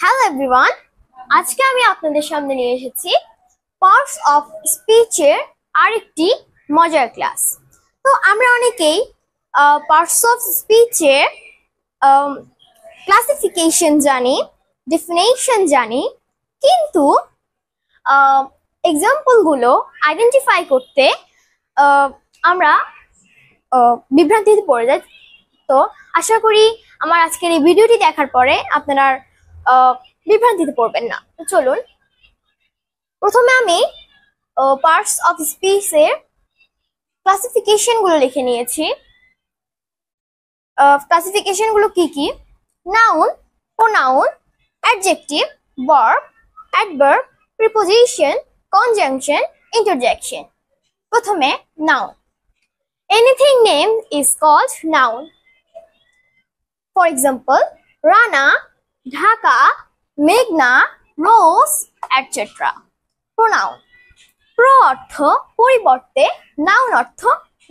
Hello everyone, আজকে আমি আপনাদের সামনে নিয়ে এসেছি পার্টস অফ স্পিচের আরেকটি মজার ক্লাস। তো আমরা অনেকেই পার্টস অফ স্পিচের ক্লাসিফিকেশন জানি, ডেফিনেশন জানি, কিন্তু এক্সাম্পলগুলো আইডেন্টিফাই করতে আমরা বিভ্রান্তিতে পড়ে যাই। তো আশা করি আমার আজকের এই ভিডিওটি দেখার পরে আপনারা বিভ্রান্তিতে পড়বেন না। তো চলুন, প্রথমে আমি পার্টস অফ স্পিচের ক্লাসিফিকেশন গুলো লিখে নিয়েছি। ক্লাসিফিকেশন গুলো কি কি? Noun, pronoun, adjective, verb, adverb, preposition, conjunction, interjection. প্রথমে noun. Anything name is called noun. For example, Rana, Dhaka, Meghna, Rose, etc. Pronoun. Pro অর্থ পরিবর্তে, নাউন অর্থ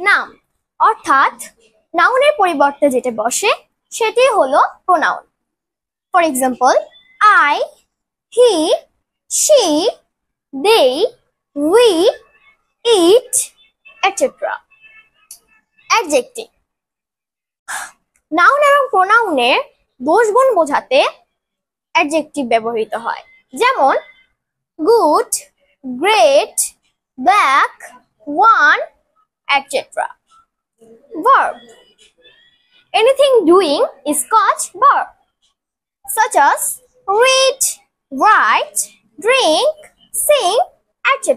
নাম, অর্থাৎ নাউনের পরিবর্তে যেটা বসে সেটি হলো pronoun. For example, I, he, she, they, we, it, etc. Adjective. Noun এবং প্রোনাউনের দোষগুণ বোঝাতে অ্যাডজেক্টিভ ব্যবহৃত হয়, যেমন good, great, black, one, etcetera. Verb. Anything doing is called verb, such as read, write, drink, sing, etc.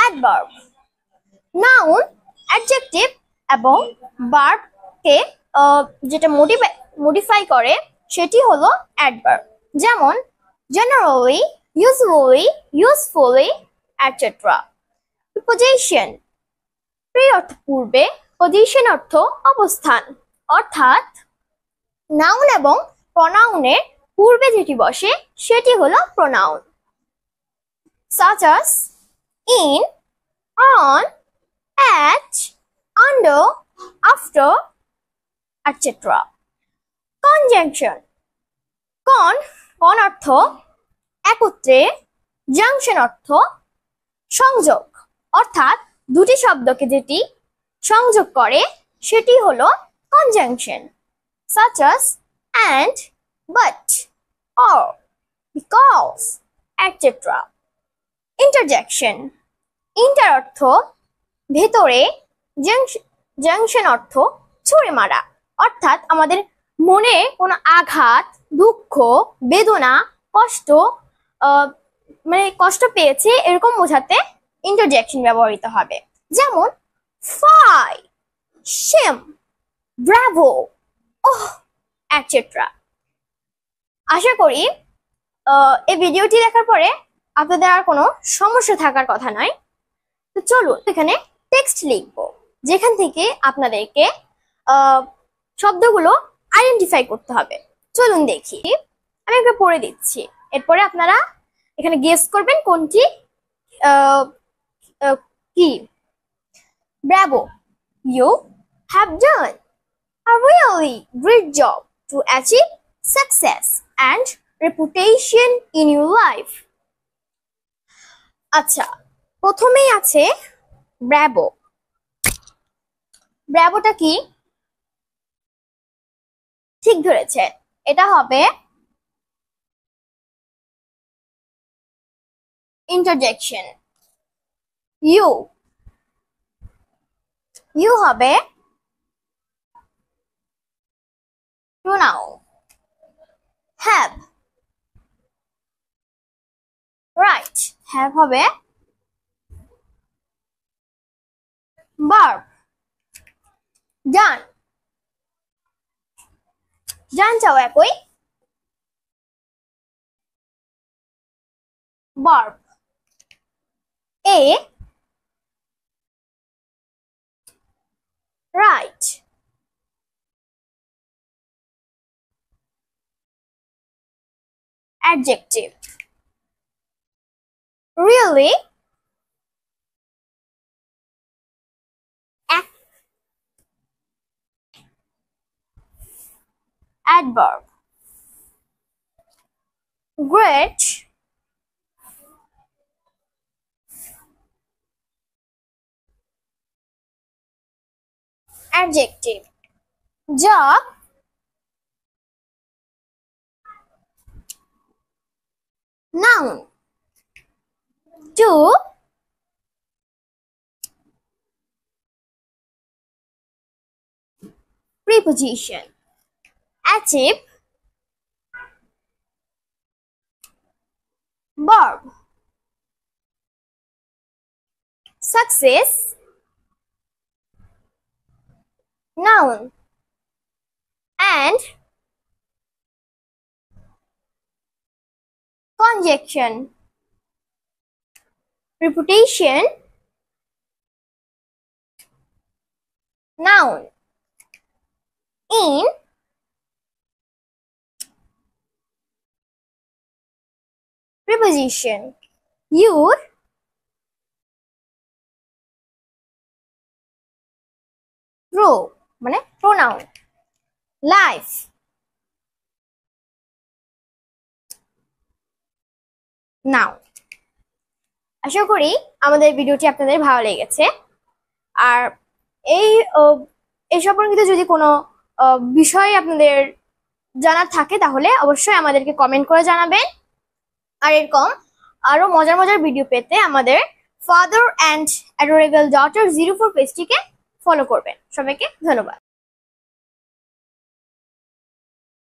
Adverb. Noun, adjective এবং ভার্বকে যেটা মডিফাই করে সেটি হলো অ্যাডভার্ব, যেমন generally, usually, usefully, etcetera. Preposition. Pre অর্থ পূর্বে, পজিশন অর্থ অবস্থান, অর্থাৎ নাউন এবং প্রোনাউনের পূর্বে যেটি বসে সেটি হলো pronoun, such as in, on, at, under, after, etc. Conjunction. কন অর্থ একত্রে, জাংশন অর্থ সংযোগ, অর্থাৎ দুটি শব্দকে যেটি সংযোগ করে সেটি হলো conjunction, such as and, but, or, because, etc. Interjection. Inter অর্থ ভেতরে, জাংশন অর্থ ছুঁড়ে মারা, অর্থাৎ আমাদের মনে কোনো আঘাত, দুঃখ, বেদনা, কষ্ট মানে কষ্ট পেয়েছে এরকম বোঝাতে ইন্টারজেকশন ব্যবহৃত হবে, যেমন ফাই, শেম, ব্রাভো, ওহ, এটসেট্রা। আশা করি এই ভিডিওটি দেখার পরে আপনাদের আর কোনো সমস্যা থাকার কথা নয়। তো চলুন এখানে টেক্সট লিখবো, যেখান থেকে আপনাদেরকে শব্দগুলো আইডেন্টিফাই করতে হবে। চলুন দেখি, আমি একটা পড়ে দিচ্ছি, এরপরে আপনারা এখানে গেস করবেন কোনটি কি। Bravo, you have done a really great job to achieve success and reputation in your life. আচ্ছা, প্রথমেই আছে ব্রাভো। ব্রাভোটা কি? ঠিক ধরেছে, এটা হবে ইন্টারজেকশন। ইউ হবে প্রোনাউন। হ্যাভ, রাইট, হ্যাভ হবে ভার্ব। ডান, ডানটাও একই verb. A, right. Adjective. Really, adverb. great, adjective, job, noun, to, preposition, achieve, verb, success, noun, and conjunction, reputation, noun, in, preposition, your, pro মানে pronoun, life, noun। আশা করি আমাদের ভিডিওটি আপনাদের ভালো লেগেছে। আর এই এই সম্পর্কিত যদি কোনো বিষয় আপনাদের জানার থাকে তাহলে অবশ্যই আমাদেরকে কমেন্ট করে জানাবেন। আর এরকম আরো মজার মজার ভিডিও পেতে আমাদের ফাদার অ্যান্ড অ্যাডোরেবল ডটার 04 পেজটিকে ফলো করবেন। সবাইকে ধন্যবাদ।